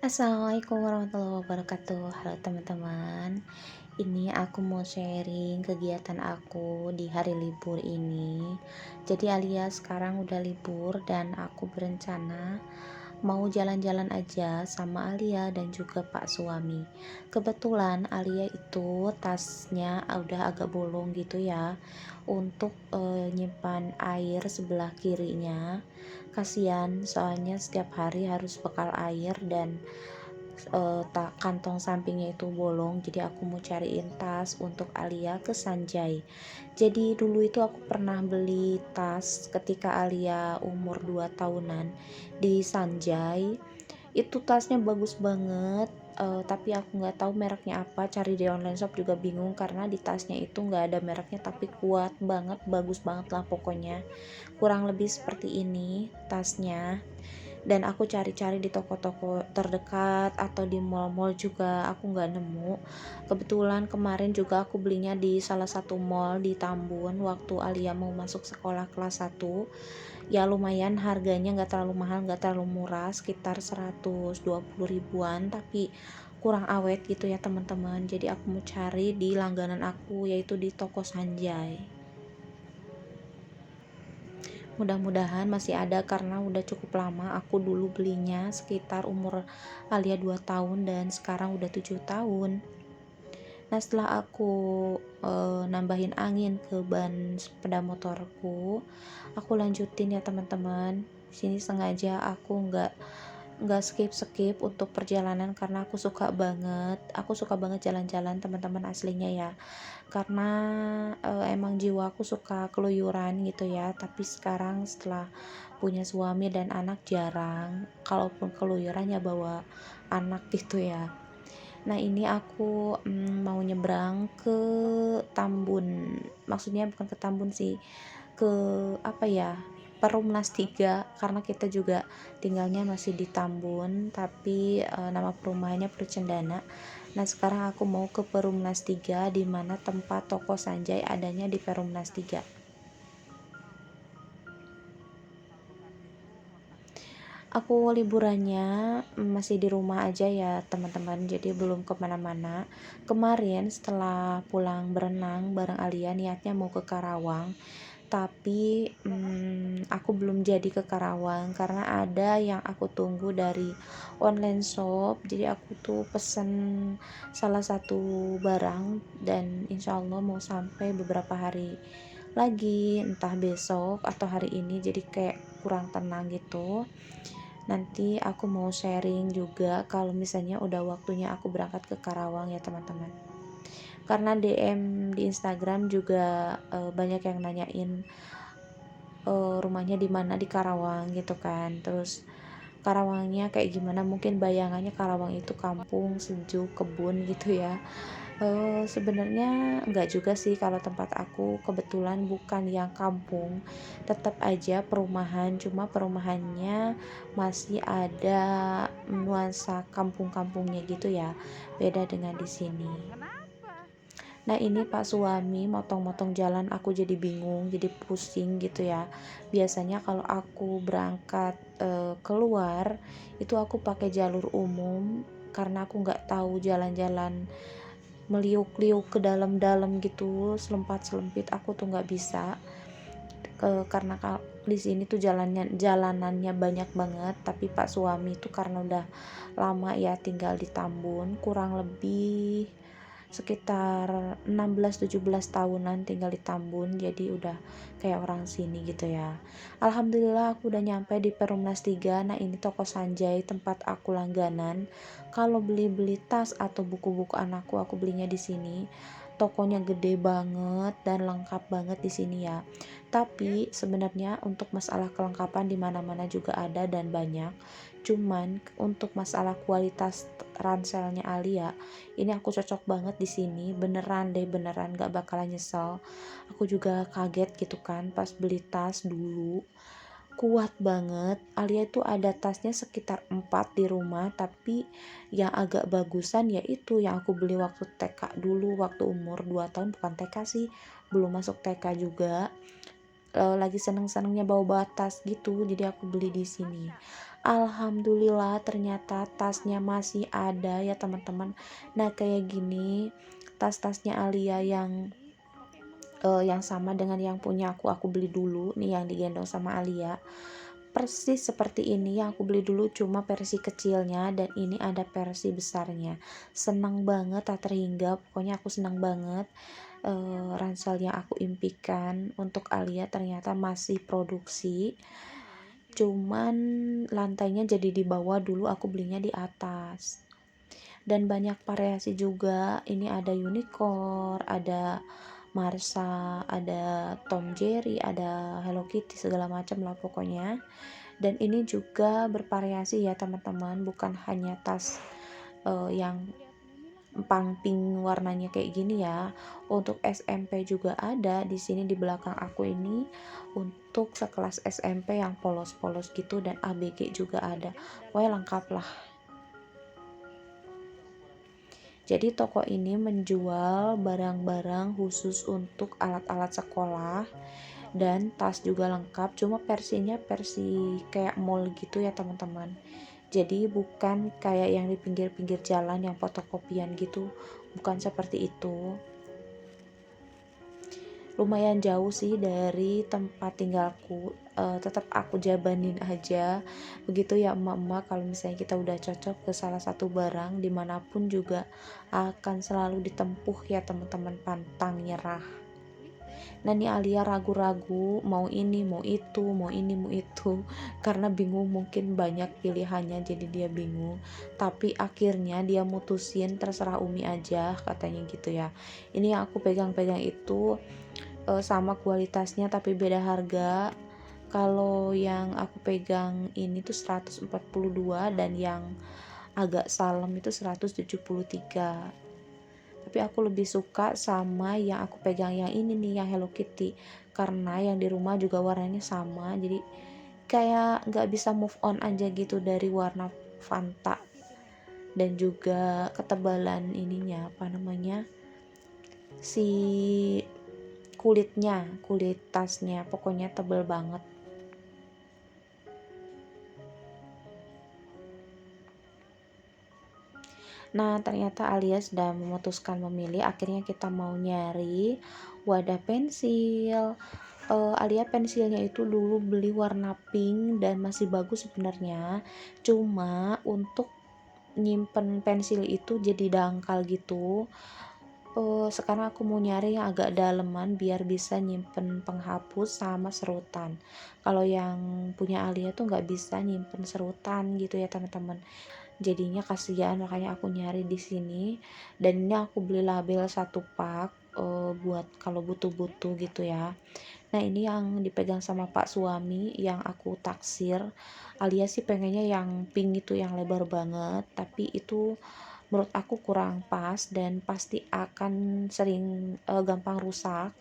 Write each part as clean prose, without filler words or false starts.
Assalamualaikum warahmatullahi wabarakatuh. Halo teman-teman. Ini aku mau sharing kegiatan aku di hari libur ini. Jadi alias sekarang udah libur dan aku berencana mau jalan-jalan aja sama Alia dan juga Pak suami. Kebetulan Alia itu tasnya udah agak bolong gitu ya untuk nyimpan air sebelah kirinya. Kasihan soalnya setiap hari harus bekal air dan kantong sampingnya itu bolong, jadi aku mau cariin tas untuk Alia ke Sanjay. Jadi dulu itu aku pernah beli tas ketika Alia umur 2 tahunan di Sanjay. Itu tasnya bagus banget, tapi aku nggak tahu mereknya apa, cari di online shop juga bingung karena di tasnya itu nggak ada mereknya, tapi kuat banget, bagus banget lah pokoknya. Kurang lebih seperti ini tasnya, dan aku cari-cari di toko-toko terdekat atau di mall-mall juga aku nggak nemu. Kebetulan kemarin juga aku belinya di salah satu mall di Tambun waktu Alia mau masuk sekolah kelas 1. Ya lumayan, harganya nggak terlalu mahal, nggak terlalu murah, sekitar 120 ribuan, tapi kurang awet gitu ya teman-teman. Jadi aku mau cari di langganan aku, yaitu di toko Sanjay. Mudah-mudahan masih ada karena udah cukup lama, aku dulu belinya sekitar umur Alia 2 tahun dan sekarang udah 7 tahun. Nah setelah aku nambahin angin ke ban sepeda motorku, aku lanjutin ya teman-teman. Sini sengaja aku nggak skip untuk perjalanan karena aku suka banget jalan-jalan teman-teman, aslinya ya, karena emang jiwaku suka keluyuran gitu ya. Tapi sekarang setelah punya suami dan anak, jarang, kalaupun keluyuran ya bawa anak gitu ya. Nah ini aku mau nyebrang ke Tambun, maksudnya bukan ke Tambun sih, ke apa ya, Perumnas 3, karena kita juga tinggalnya masih di Tambun tapi nama perumahannya Percendana. Nah sekarang aku mau ke Perumnas 3, di mana tempat toko Sanjay adanya di Perumnas 3. Aku liburannya masih di rumah aja ya teman-teman, jadi belum kemana-mana. Kemarin setelah pulang berenang bareng Alia, niatnya mau ke Karawang, tapi aku belum jadi ke Karawang karena ada yang aku tunggu dari online shop. Jadi aku tuh pesen salah satu barang dan insya Allah mau sampai beberapa hari lagi, entah besok atau hari ini, jadi kayak kurang tenang gitu. Nanti aku mau sharing juga kalau misalnya udah waktunya aku berangkat ke Karawang ya teman-teman. Karena DM di Instagram juga banyak yang nanyain rumahnya di mana di Karawang gitu kan. Terus Karawangnya kayak gimana, mungkin bayangannya Karawang itu kampung, sejuk, kebun gitu ya. Sebenarnya enggak juga sih, kalau tempat aku kebetulan bukan yang kampung, tetap aja perumahan, cuma perumahannya masih ada nuansa kampung-kampungnya gitu ya, beda dengan di sini. Nah ini Pak suami motong-motong jalan, aku jadi bingung, jadi pusing gitu ya. Biasanya kalau aku berangkat keluar itu aku pakai jalur umum, karena aku nggak tahu jalan-jalan meliuk-liuk ke dalam-dalam gitu, selempat-selempit, aku tuh nggak bisa. Karena di sini tuh jalanannya banyak banget, tapi Pak suami tuh karena udah lama ya tinggal di Tambun, kurang lebih sekitar 16-17 tahunan tinggal di Tambun, jadi udah kayak orang sini gitu ya. Alhamdulillah aku udah nyampe di Perumnas 3. Nah ini toko Sanjay tempat aku langganan. Kalau beli-beli tas atau buku-buku anakku, aku belinya di sini. Tokonya gede banget dan lengkap banget di sini ya. Tapi sebenarnya untuk masalah kelengkapan di mana-mana juga ada dan banyak. Cuman untuk masalah kualitas ranselnya Alia, ini aku cocok banget di sini. Beneran deh, beneran gak bakalan nyesel. Aku juga kaget gitu kan pas beli tas dulu. Kuat banget. Alia itu ada tasnya sekitar 4 di rumah, tapi yang agak bagusan yaitu yang aku beli waktu TK dulu, waktu umur 2 tahun, bukan TK sih, belum masuk TK juga. lagi seneng-senengnya bawa tas gitu, jadi aku beli di sini. Alhamdulillah ternyata tasnya masih ada ya teman-teman. Nah kayak gini tas-tasnya Alia yang sama dengan yang punya aku beli dulu nih, yang digendong sama Alia persis seperti ini yang aku beli dulu, cuma versi kecilnya, dan ini ada versi besarnya. Senang banget tak terhingga, pokoknya aku senang banget. Ransel yang aku impikan untuk Alia ternyata masih produksi, cuman lantainya jadi di bawah, dulu aku belinya di atas. Dan banyak variasi juga, ini ada unicorn, ada Marsa, ada Tom Jerry, ada Hello Kitty, segala macam lah pokoknya. Dan ini juga bervariasi ya teman-teman, bukan hanya tas yang pink warnanya kayak gini ya. Untuk SMP juga ada di sini di belakang aku ini, untuk sekelas SMP yang polos-polos gitu, dan ABG juga ada. Pokoknya lengkap lah. Jadi toko ini menjual barang-barang khusus untuk alat-alat sekolah, dan tas juga lengkap, cuma versinya versi kayak mall gitu ya teman-teman. Jadi bukan kayak yang di pinggir-pinggir jalan yang fotokopian gitu, bukan seperti itu. Lumayan jauh sih dari tempat tinggalku, tetap aku jabanin aja begitu ya emak-emak, kalau misalnya kita udah cocok ke salah satu barang dimanapun juga akan selalu ditempuh ya teman-teman, pantang nyerah. Nah nih Alia ragu-ragu mau ini mau itu, mau ini mau itu, karena bingung, mungkin banyak pilihannya jadi dia bingung. Tapi akhirnya dia mutusin terserah Umi aja katanya gitu ya. Ini yang aku pegang-pegang itu sama kualitasnya tapi beda harga. Kalau yang aku pegang ini tuh 142, dan yang agak salem itu 173. Tapi aku lebih suka sama yang aku pegang yang ini nih, yang Hello Kitty, karena yang di rumah juga warnanya sama, jadi kayak nggak bisa move on aja gitu dari warna Fanta. Dan juga ketebalan ininya, apa namanya, si kulit tasnya pokoknya tebel banget. Nah ternyata Alia sudah memutuskan memilih, akhirnya kita mau nyari wadah pensil. Alia pensilnya itu dulu beli warna pink dan masih bagus sebenarnya, cuma untuk nyimpen pensil itu jadi dangkal gitu. Sekarang aku mau nyari yang agak daleman biar bisa nyimpen penghapus sama serutan. Kalau yang punya Alia tuh nggak bisa nyimpen serutan gitu ya teman-teman, jadinya kasihan, makanya aku nyari di sini. Dan ini aku beli label satu pak, buat kalau butuh-butuh gitu ya. Nah ini yang dipegang sama pak suami yang aku taksir. Alias sih pengennya yang pink itu, yang lebar banget, tapi itu menurut aku kurang pas dan pasti akan sering gampang rusak,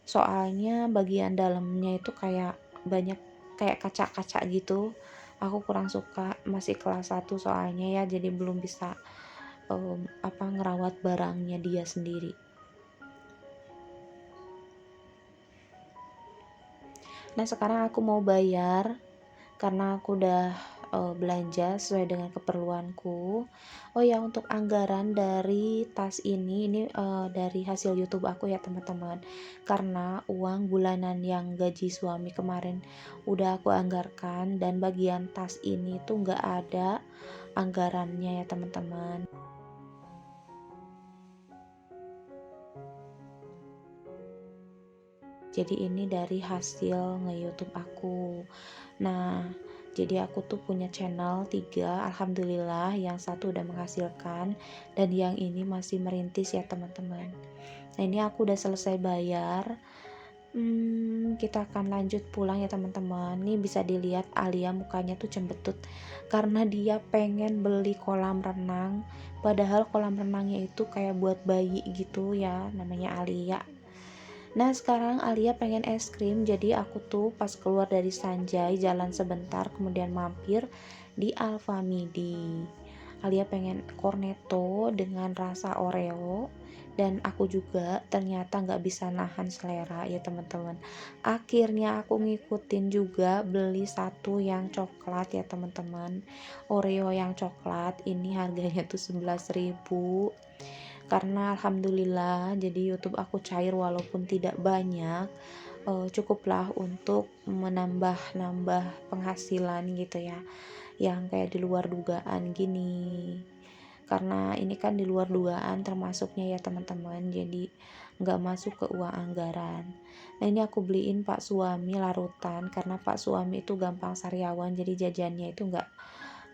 soalnya bagian dalamnya itu kayak banyak kayak kaca-kaca gitu. Aku kurang suka, masih kelas 1 soalnya ya, jadi belum bisa ngerawat barangnya dia sendiri. Nah sekarang aku mau bayar karena aku udah belanja sesuai dengan keperluanku. Oh ya, untuk anggaran dari tas ini dari hasil YouTube aku ya teman-teman, karena uang bulanan yang gaji suami kemarin udah aku anggarkan, dan bagian tas ini tuh nggak ada anggarannya ya teman-teman. Jadi ini dari hasil nge-YouTube aku. Nah, jadi aku tuh punya channel 3, alhamdulillah, yang satu udah menghasilkan dan yang ini masih merintis ya teman-teman. Nah ini aku udah selesai bayar. Kita akan lanjut pulang ya teman-teman. Nih bisa dilihat Alia mukanya tuh cembetut karena dia pengen beli kolam renang, padahal kolam renangnya itu kayak buat bayi gitu ya, namanya Alia. Nah sekarang Alia pengen es krim, jadi aku tuh pas keluar dari Sanjay jalan sebentar kemudian mampir di Alfamidi. Alia pengen cornetto dengan rasa Oreo dan aku juga ternyata nggak bisa nahan selera ya teman-teman. Akhirnya aku ngikutin juga beli satu yang coklat ya teman-teman, Oreo yang coklat. Ini harganya tuh 11.000, karena alhamdulillah jadi YouTube aku cair walaupun tidak banyak, cukuplah untuk menambah-nambah penghasilan gitu ya, yang kayak di luar dugaan gini. Karena ini kan di luar dugaan termasuknya ya teman-teman, jadi nggak masuk ke uang anggaran. Nah ini aku beliin Pak Suami larutan, karena Pak Suami itu gampang sariawan, jadi jajannya itu nggak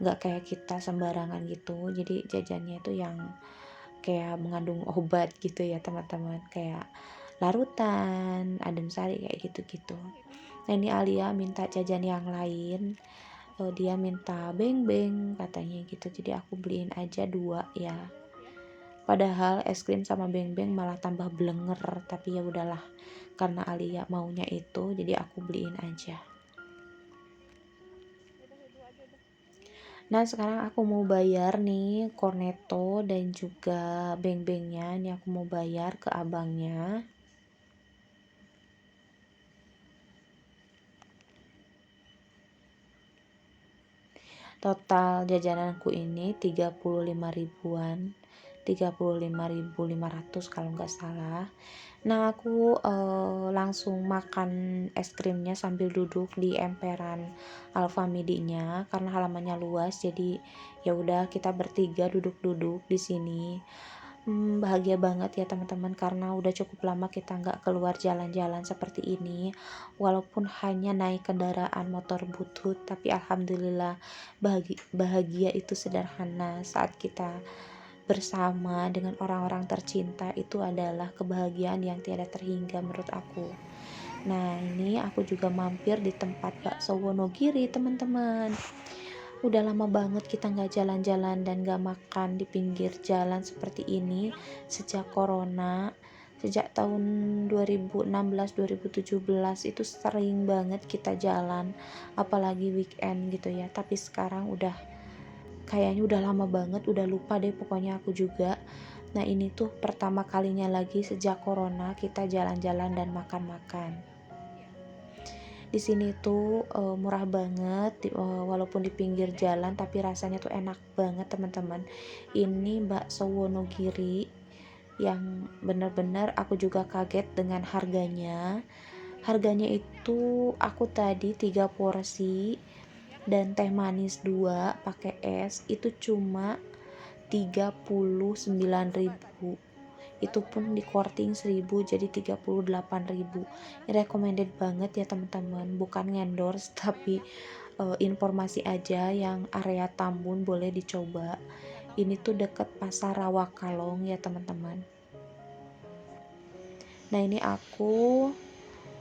kayak kita sembarangan gitu, jadi jajannya itu yang kayak mengandung obat gitu ya teman-teman, kayak larutan, adem sari kayak gitu-gitu. Nah ini Alia minta jajan yang lain, dia minta beng-beng katanya gitu, jadi aku beliin aja dua ya. Padahal es krim sama beng-beng malah tambah blenger, tapi ya udahlah, karena Alia maunya itu jadi aku beliin aja. Nah sekarang aku mau bayar nih cornetto dan juga beng-bengnya. Ini aku mau bayar ke abangnya. Total jajananku ini 35 ribuan, 35.500 kalau nggak salah. Nah aku langsung makan es krimnya sambil duduk di emperan Alfamidi-nya, karena halamannya luas, jadi ya udah kita bertiga duduk-duduk di sini. Bahagia banget ya teman-teman, karena udah cukup lama kita nggak keluar jalan-jalan seperti ini, walaupun hanya naik kendaraan motor butut, tapi alhamdulillah bahagia itu sederhana. Saat kita bersama dengan orang-orang tercinta, itu adalah kebahagiaan yang tiada terhingga menurut aku. Nah ini aku juga mampir di tempat bakso Wonogiri teman-teman. Udah lama banget kita nggak jalan-jalan dan nggak makan di pinggir jalan seperti ini sejak corona. Sejak tahun 2016-2017 itu sering banget kita jalan, apalagi weekend gitu ya. Tapi sekarang udah kayaknya udah lama banget, udah lupa deh pokoknya aku juga. Nah ini tuh pertama kalinya lagi sejak corona kita jalan-jalan dan makan-makan. Di sini tuh murah banget, walaupun di pinggir jalan tapi rasanya tuh enak banget teman-teman. Ini bakso Wonogiri yang bener-bener aku juga kaget dengan harganya. Harganya itu aku tadi 3 porsi dan teh manis 2 pakai es itu cuma 39.000. Itu pun di korting 1000 jadi 38.000. Recommended banget ya teman-teman, bukan endorse tapi informasi aja, yang area Tambun boleh dicoba. Ini tuh deket pasar Rawakalong ya teman-teman. Nah ini aku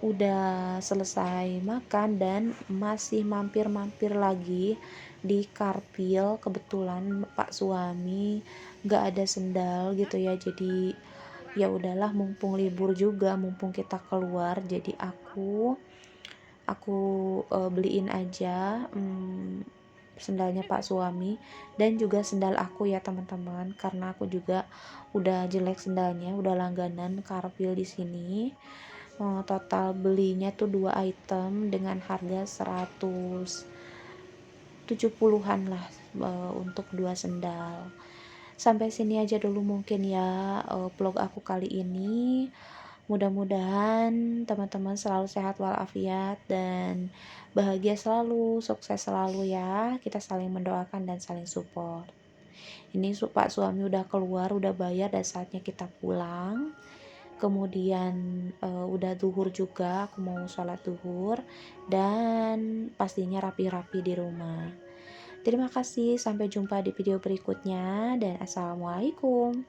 udah selesai makan dan masih mampir-mampir lagi di Karpil. Kebetulan Pak Suami nggak ada sendal gitu ya, jadi ya udahlah, mumpung libur juga, mumpung kita keluar, jadi aku beliin aja sendalnya Pak Suami dan juga sendal aku ya teman-teman, karena aku juga udah jelek sendalnya, udah langganan Karpil di sini. Total belinya tuh 2 item dengan harga 170-an lah, untuk 2 sendal. Sampai sini aja dulu mungkin ya vlog aku kali ini. Mudah-mudahan teman-teman selalu sehat walafiat dan bahagia selalu, sukses selalu ya. Kita saling mendoakan dan saling support. Ini Pak Suami udah keluar, udah bayar dan saatnya kita pulang. Kemudian udah duhur juga, aku mau sholat duhur dan pastinya rapi-rapi di rumah. Terima kasih, sampai jumpa di video berikutnya dan assalamualaikum.